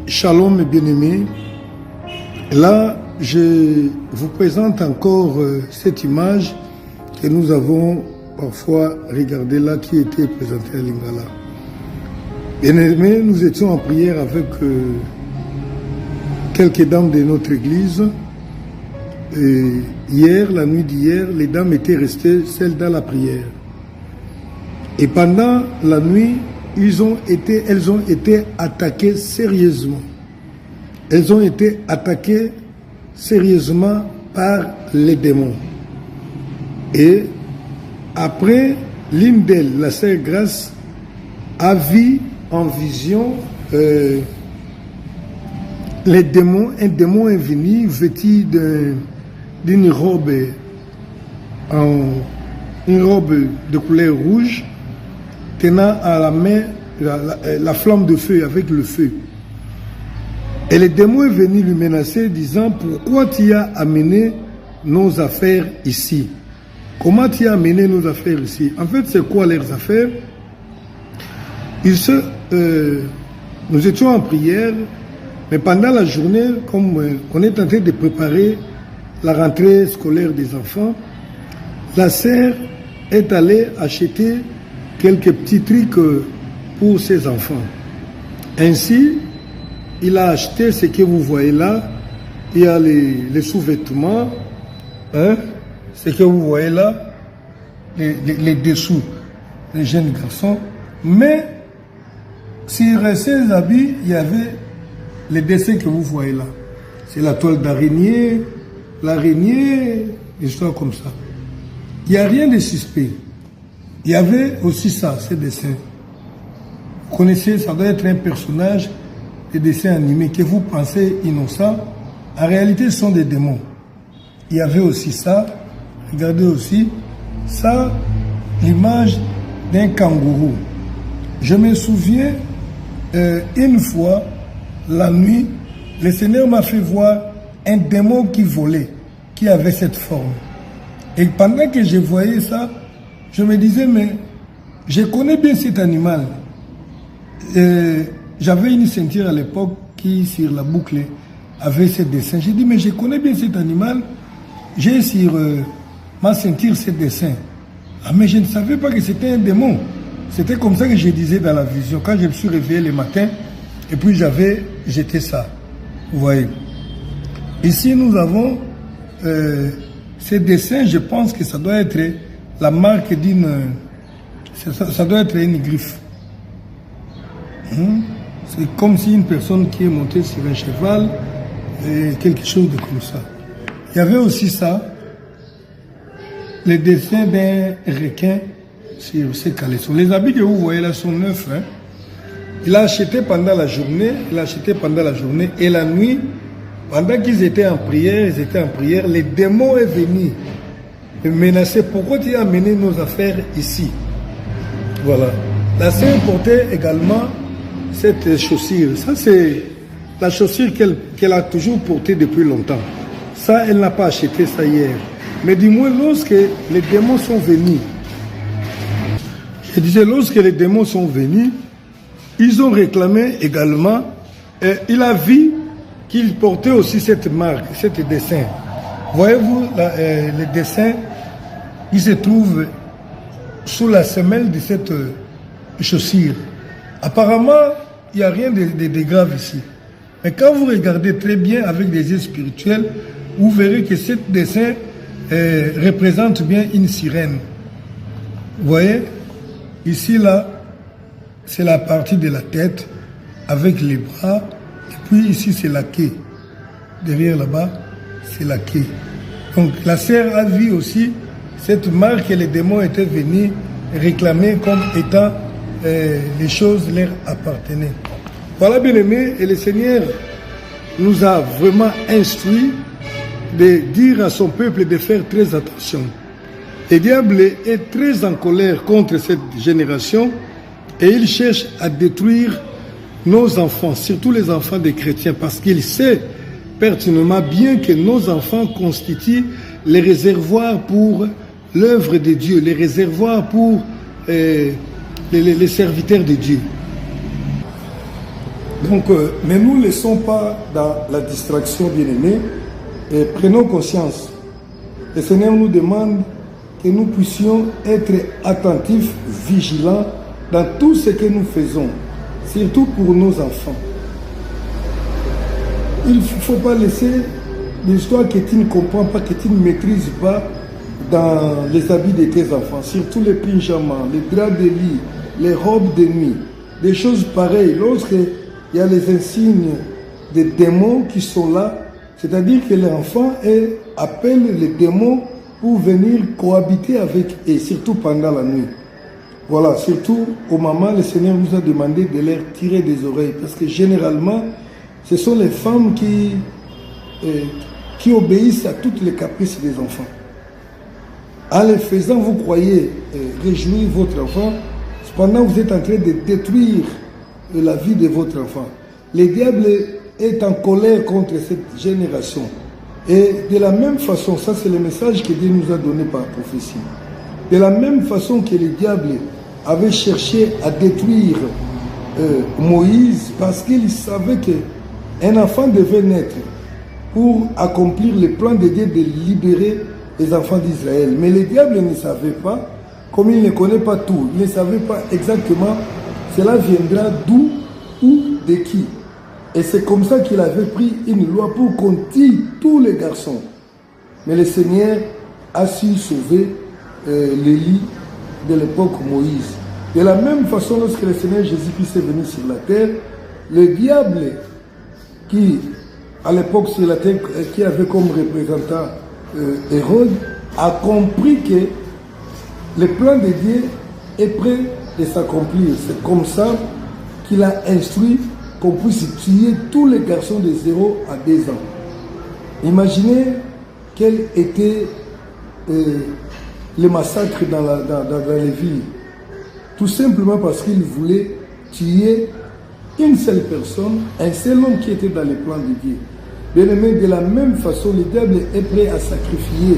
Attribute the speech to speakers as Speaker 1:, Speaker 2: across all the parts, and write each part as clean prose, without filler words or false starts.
Speaker 1: Shalom bien-aimés, là je vous présente encore cette image que nous avons parfois regardée là qui était présentée à Lingala. Bien-aimés, nous étions en prière avec quelques dames de notre église. Et hier, la nuit d'hier, les dames étaient restées seules dans la prière. Et pendant la nuit, elles ont été attaquées sérieusement. Elles ont été attaquées sérieusement par les démons. Et après, l'une d'elles, la sœur Grâce, a vu en vision les démons. Un démon est venu vêtu d'une robe, une robe de couleur rouge, tenant à la main la flamme de feu, avec le feu. Et le démon est venu lui menacer, disant: pourquoi tu as amené nos affaires ici? Comment tu as amené nos affaires ici? En fait, c'est quoi leurs affaires? Nous étions en prière, mais pendant la journée, comme on est en train de préparer la rentrée scolaire des enfants, la sœur est allée acheter quelques petits trucs pour ses enfants. Ainsi, il a acheté ce que vous voyez là. Il y a les sous-vêtements, hein, ce que vous voyez là, les dessous des jeunes garçons. Mais sur ces habits, il y avait les dessins que vous voyez là. C'est la toile d'araignée, l'araignée, des histoires comme ça. Il n'y a rien de suspect. Il y avait aussi ça, ces dessins. Vous connaissez, ça doit être un personnage de dessin animé que vous pensez innocent. En réalité, ce sont des démons. Il y avait aussi ça. Regardez aussi ça, l'image d'un kangourou. Je me souviens, une fois, la nuit, le Seigneur m'a fait voir un démon qui volait, qui avait cette forme. Et pendant que je voyais ça, je me disais, mais je connais bien cet animal. J'avais une ceinture à l'époque qui, sur la boucle, avait ce dessin. J'ai dit, mais je connais bien cet animal. J'ai sur ma ceinture ce dessin. Ah, mais je ne savais pas que c'était un démon. C'était comme ça que je disais dans la vision. Quand je me suis réveillé le matin, et puis j'avais jeté ça. Vous voyez. Ici, nous avons ces dessins. Je pense que ça doit être la marque d'une... Ça doit être une griffe. C'est comme si une personne qui est montée sur un cheval, et quelque chose de comme ça. Il y avait aussi ça, les dessins d'un requin sur ces caleçons. Les habits que vous voyez là sont neufs. Hein? Il a acheté pendant la journée, et la nuit, pendant qu'ils étaient en prière, les démons sont venus me menacer. Pourquoi tu as amené nos affaires ici? Voilà. La sœur portait également cette chaussure. Ça, c'est la chaussure qu'elle a toujours portée depuis longtemps. Ça, elle n'a pas acheté ça hier. Mais du moins, lorsque les démons sont venus, je disais, lorsque les démons sont venus, ils ont réclamé également, il a vu qu'il portait aussi cette marque, cet dessin. Voyez-vous, le dessin, il se trouve sous la semelle de cette chaussure. Apparemment, il n'y a rien de grave ici. Mais quand vous regardez très bien avec des yeux spirituels, vous verrez que ce dessin représente bien une sirène. Vous voyez, ici, là, c'est la partie de la tête avec les bras. Et puis ici, c'est la queue. Derrière là-bas, c'est la queue. Donc la sœur a vu aussi cette marque que les démons étaient venus réclamer comme étant les choses leur appartenaient. Voilà, bien aimé, et le Seigneur nous a vraiment instruit de dire à son peuple de faire très attention. Le diable est très en colère contre cette génération et il cherche à détruire nos enfants, surtout les enfants des chrétiens, parce qu'il sait pertinemment bien que nos enfants constituent les réservoirs pour l'œuvre de Dieu, les réservoirs pour les serviteurs de Dieu. Donc, ne nous laissons pas dans la distraction, bien-aimés, et prenons conscience. Le Seigneur nous demande que nous puissions être attentifs, vigilants dans tout ce que nous faisons, surtout pour nos enfants. Il ne faut pas laisser l'histoire que tu ne comprends pas, que tu ne maîtrises pas dans les habits de tes enfants, surtout les pyjamas, les draps de lit, les robes de nuit, des choses pareilles. Lorsqu'il y a les insignes des démons qui sont là, c'est-à-dire que l'enfant appelle les démons pour venir cohabiter avec eux, surtout pendant la nuit. Voilà, surtout aux mamans, le Seigneur nous a demandé de leur tirer des oreilles, parce que généralement, ce sont les femmes qui obéissent à toutes les caprices des enfants. En le faisant, vous croyez réjouir votre enfant, cependant vous êtes en train de détruire la vie de votre enfant. Le diable est en colère contre cette génération. Et de la même façon, ça c'est le message que Dieu nous a donné par prophétie. De la même façon que le diable avait cherché à détruire Moïse, parce qu'il savait qu'un enfant devait naître pour accomplir le plan de Dieu de libérer les enfants d'Israël. Mais le diable ne savait pas, comme il ne connaît pas tout, il ne savait pas exactement cela viendra d'où ou de qui. Et c'est comme ça qu'il avait pris une loi pour qu'on tue tous les garçons. Mais le Seigneur a su sauver l'Élie de l'époque Moïse. De la même façon, lorsque le Seigneur Jésus-Christ est venu sur la terre, le diable qui, à l'époque sur la terre, qui avait comme représentant Hérode, a compris que le plan de Dieu est prêt de s'accomplir. C'est comme ça qu'il a instruit qu'on puisse tuer tous les garçons de 0 à 2 ans. Imaginez quel était le massacre dans les villes. Tout simplement parce qu'il voulait tuer une seule personne, un seul homme qui était dans les plans de Dieu. Bien aimé, de la même façon, le diable est prêt à sacrifier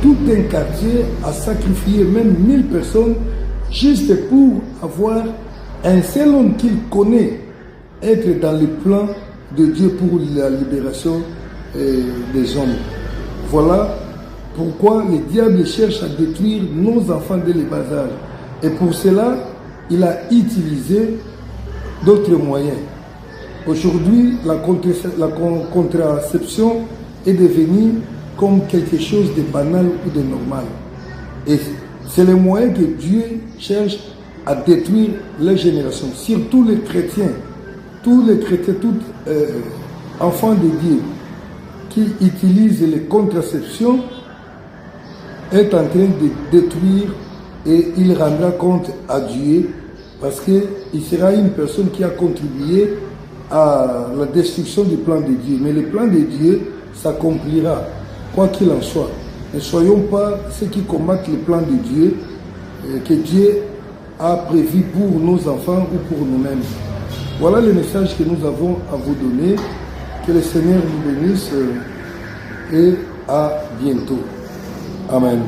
Speaker 1: tout un quartier, à sacrifier même 1000 personnes, juste pour avoir un seul homme qu'il connaît être dans les plans de Dieu pour la libération des hommes. Voilà pourquoi le diable cherche à détruire nos enfants dès le bas âge. Et pour cela, il a utilisé d'autres moyens. Aujourd'hui, la contraception est devenue comme quelque chose de banal ou de normal. Et c'est le moyen que Dieu cherche à détruire les générations, surtout les chrétiens. Tous les chrétiens, tous enfants de Dieu qui utilisent les contraceptions est en train de détruire et il rendra compte à Dieu parce qu'il sera une personne qui a contribué à la destruction du plan de Dieu. Mais le plan de Dieu s'accomplira, quoi qu'il en soit. Ne soyons pas ceux qui combattent le plan de Dieu que Dieu a prévu pour nos enfants ou pour nous-mêmes. Voilà le message que nous avons à vous donner. Que le Seigneur nous bénisse et à bientôt. Amen.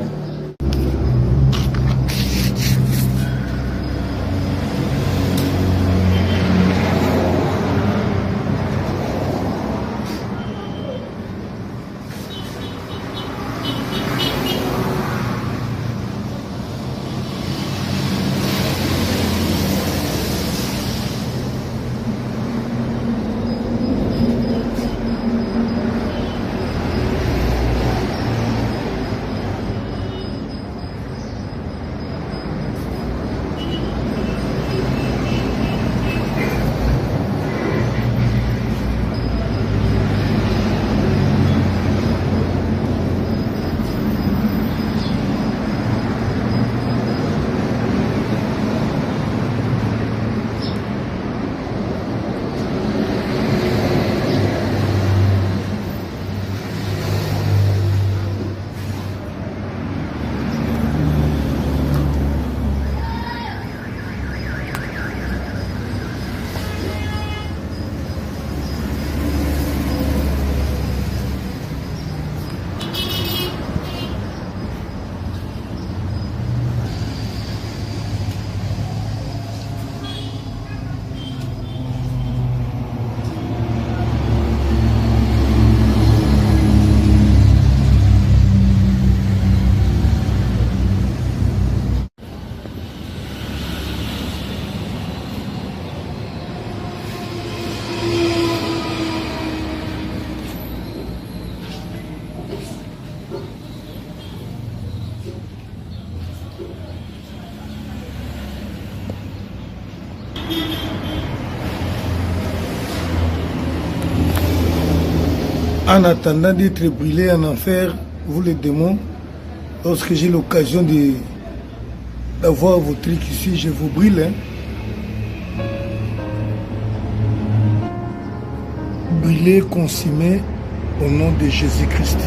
Speaker 1: En attendant d'être brûlé en enfer, vous les démons, lorsque j'ai l'occasion d'avoir vos trucs ici, je vous brûle. Hein. Brûlé, consumé au nom de Jésus-Christ.